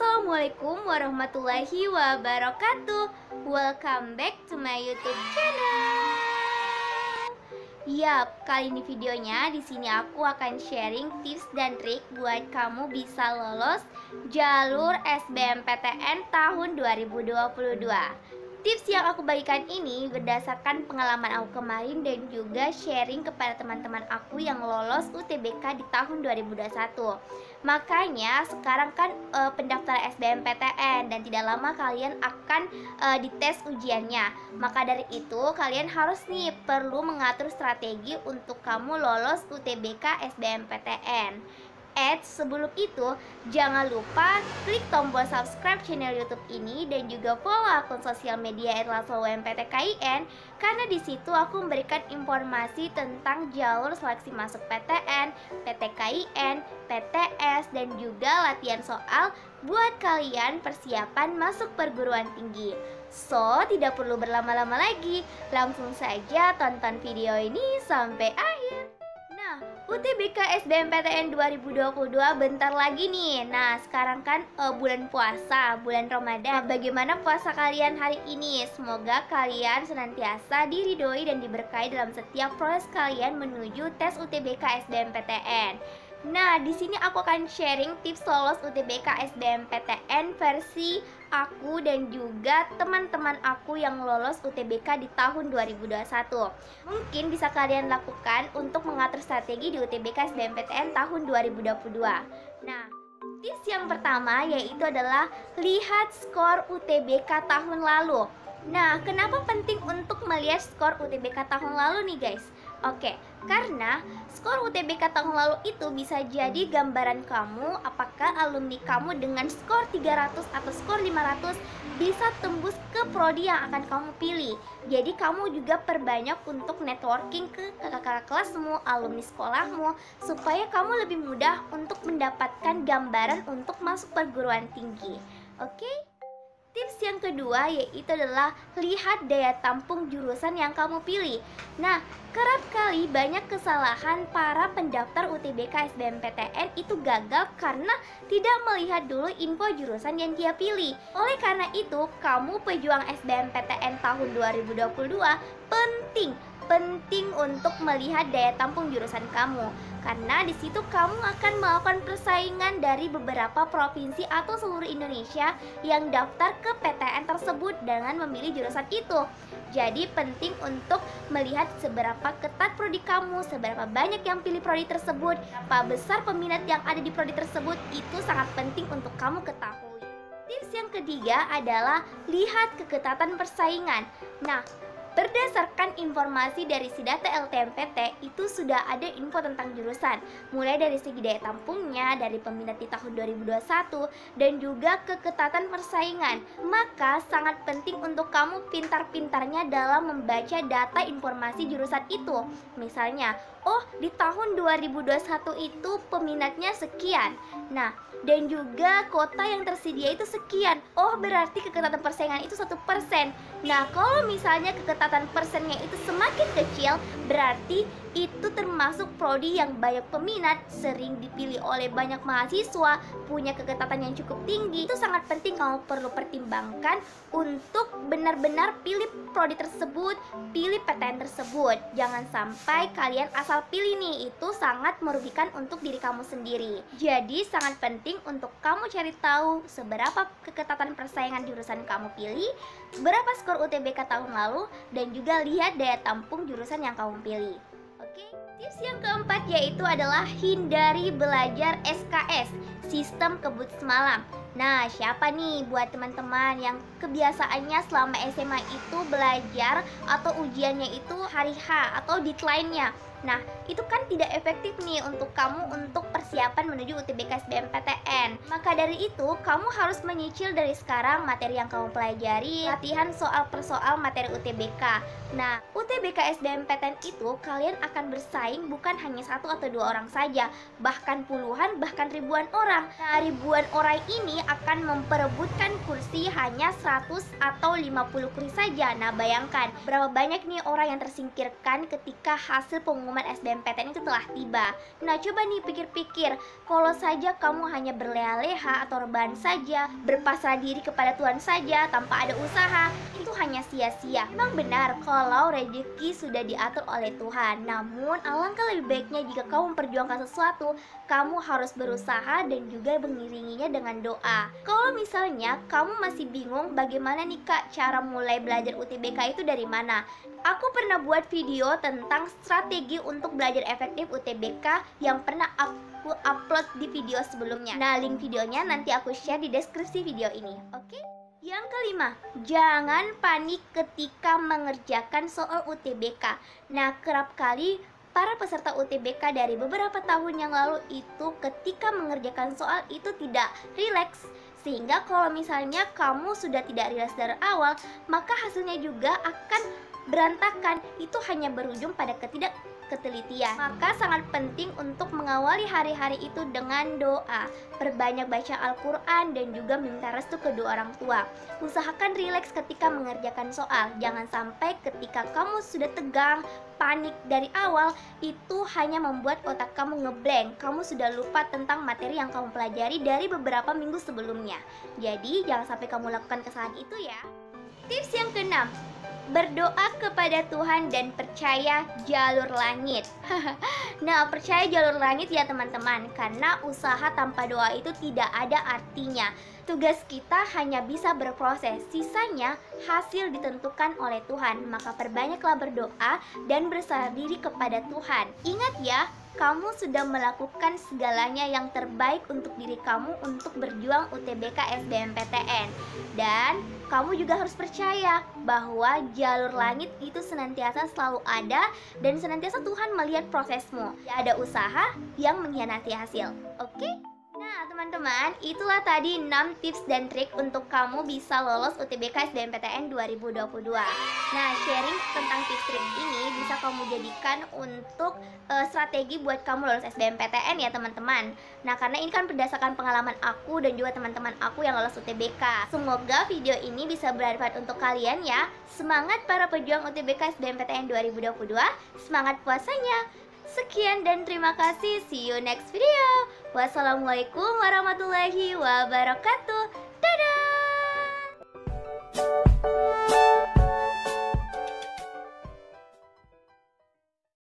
Assalamualaikum warahmatullahi wabarakatuh. Welcome back to my YouTube channel. Yap, kali ini videonya di sini aku akan sharing tips dan trik buat kamu bisa lolos jalur SBMPTN tahun 2022. Tips yang aku bagikan ini berdasarkan pengalaman aku kemarin dan juga sharing kepada teman-teman aku yang lolos UTBK di tahun 2021. Makanya sekarang kan pendaftaran SBMPTN dan tidak lama kalian akan dites ujiannya. Maka dari itu kalian harus nih perlu mengatur strategi untuk kamu lolos UTBK SBMPTN. Sebelum itu, jangan lupa klik tombol subscribe channel YouTube ini dan juga follow akun sosial media @laslowmptkIN karena di situ aku memberikan informasi tentang jalur seleksi masuk PTN, PTKIN, PTS dan juga latihan soal buat kalian persiapan masuk perguruan tinggi. So, tidak perlu berlama-lama lagi, langsung saja tonton video ini sampai akhir. Nah, UTBK SBMPTN 2022 bentar lagi nih. Nah, sekarang kan bulan puasa, bulan Ramadan. Bagaimana puasa kalian hari ini? Semoga kalian senantiasa diridhoi dan diberkahi dalam setiap proses kalian menuju tes UTBK SBMPTN. Nah, di sini aku akan sharing tips lolos UTBK SBMPTN versi aku dan juga teman-teman aku yang lolos UTBK di tahun 2021. Mungkin bisa kalian lakukan untuk mengatur strategi di UTBK SBMPTN tahun 2022. Nah, tips yang pertama yaitu adalah lihat skor UTBK tahun lalu. Nah, kenapa penting untuk melihat skor UTBK tahun lalu nih guys? Oke, karena skor UTBK tahun lalu itu bisa jadi gambaran kamu apakah alumni kamu dengan skor 300 atau skor 500 bisa tembus ke prodi yang akan kamu pilih. Jadi kamu juga perbanyak untuk networking ke kakak-kakak kelasmu, alumni sekolahmu, supaya kamu lebih mudah untuk mendapatkan gambaran untuk masuk perguruan tinggi. Oke? Tips yang kedua yaitu adalah lihat daya tampung jurusan yang kamu pilih. Nah, kerap kali banyak kesalahan para pendaftar UTBK SBMPTN itu gagal karena tidak melihat dulu info jurusan yang dia pilih. Oleh karena itu, kamu pejuang SBMPTN tahun 2022 penting untuk melihat daya tampung jurusan kamu. Karena di situ kamu akan melakukan persaingan dari beberapa provinsi atau seluruh Indonesia yang daftar ke PTN tersebut dengan memilih jurusan itu. Jadi penting untuk melihat seberapa ketat prodi kamu, seberapa banyak yang pilih prodi tersebut, berapa besar peminat yang ada di prodi tersebut, itu sangat penting untuk kamu ketahui. Tips yang ketiga adalah lihat keketatan persaingan. Nah, berdasarkan informasi dari Sidata LTMPT, itu sudah ada info tentang jurusan, mulai dari segi daya tampungnya, dari peminat di tahun 2021, dan juga keketatan persaingan. Maka sangat penting untuk kamu pintar-pintarnya dalam membaca data informasi jurusan itu. Misalnya, oh di tahun 2021 itu peminatnya sekian. Nah, dan juga kota yang tersedia itu sekian. Oh, berarti keketatan persaingan itu 1%. Nah, kalau misalnya keketatan persennya itu semakin kecil, berarti itu termasuk prodi yang banyak peminat, sering dipilih oleh banyak mahasiswa, punya keketatan yang cukup tinggi. Itu sangat penting kamu perlu pertimbangkan untuk benar-benar pilih prodi tersebut, pilih PTN tersebut. Jangan sampai kalian asal pilih nih, itu sangat merugikan untuk diri kamu sendiri. Jadi sangat penting untuk kamu cari tahu seberapa keketatan persaingan jurusan kamu pilih, berapa skor UTBK tahun lalu, dan juga lihat daya tampung jurusan yang kamu pilih. Oke, tips yang keempat yaitu adalah hindari belajar SKS, sistem kebut semalam. Nah, siapa nih buat teman-teman yang kebiasaannya selama SMA itu belajar atau ujiannya itu hari H atau deadline-nya? Nah, itu kan tidak efektif nih untuk kamu untuk persiapan menuju UTBK SBMPTN. Maka dari itu, kamu harus menyicil dari sekarang materi yang kamu pelajari, latihan soal per soal materi UTBK. Nah, UTBK SBMPTN itu kalian akan bersaing bukan hanya 1 atau 2 orang saja, bahkan puluhan, bahkan ribuan orang. Nah, ribuan orang ini akan memperebutkan kursi hanya 100 atau 50 kursi saja. Nah, bayangkan berapa banyak nih orang yang tersingkirkan ketika hasil pengumuman SBMPTN itu telah tiba. Nah, coba nih pikir-pikir, berpikir kalau saja kamu hanya berleha-leha atau rebahan saja, berpasrah diri kepada Tuhan saja tanpa ada usaha, itu hanya sia-sia. Memang benar kalau rezeki sudah diatur oleh Tuhan, namun alangkah lebih baiknya jika kamu memperjuangkan sesuatu, kamu harus berusaha dan juga mengiringinya dengan doa. Kalau misalnya kamu masih bingung bagaimana nih Kak cara mulai belajar UTBK itu dari mana? Aku pernah buat video tentang strategi untuk belajar efektif UTBK yang pernah aku upload di video sebelumnya. Nah, link videonya nanti aku share di deskripsi video ini. Oke? Yang kelima, jangan panik ketika mengerjakan soal UTBK. Nah, kerap kali para peserta UTBK dari beberapa tahun yang lalu itu ketika mengerjakan soal itu tidak rileks. Sehingga kalau misalnya kamu sudah tidak rileks dari awal, maka hasilnya juga akan berantakan. Itu hanya berujung pada ketidaktelitian. Maka sangat penting untuk mengawali hari-hari itu dengan doa, perbanyak baca Al-Quran, dan juga minta restu kedua orang tua. Usahakan rileks ketika mengerjakan soal. Jangan sampai ketika kamu sudah tegang, panik dari awal, itu hanya membuat otak kamu ngeblank. Kamu sudah lupa tentang materi yang kamu pelajari dari beberapa minggu sebelumnya. Jadi jangan sampai kamu lakukan kesalahan itu ya. Tips yang keenam, berdoa kepada Tuhan dan percaya jalur langit. Nah, percaya jalur langit ya teman-teman, karena usaha tanpa doa itu tidak ada artinya. Tugas kita hanya bisa berproses, sisanya hasil ditentukan oleh Tuhan. Maka perbanyaklah berdoa dan berserah diri kepada Tuhan. Ingat ya, kamu sudah melakukan segalanya yang terbaik untuk diri kamu untuk berjuang UTBK SBMPTN. Dan kamu juga harus percaya bahwa jalur langit itu senantiasa selalu ada dan senantiasa Tuhan melihat prosesmu. Tidak ada usaha yang mengkhianati hasil. Oke? Nah teman-teman, itulah tadi 6 tips dan trik untuk kamu bisa lolos UTBK SBMPTN 2022. Nah, sharing tentang tips trik ini bisa kamu jadikan untuk strategi buat kamu lolos SBMPTN ya teman-teman. Nah, karena ini kan berdasarkan pengalaman aku dan juga teman-teman aku yang lolos UTBK. Semoga video ini bisa bermanfaat untuk kalian ya. Semangat para pejuang UTBK SBMPTN 2022, semangat puasanya. Sekian dan terima kasih. See you next video. Wassalamualaikum warahmatullahi wabarakatuh. Dadah.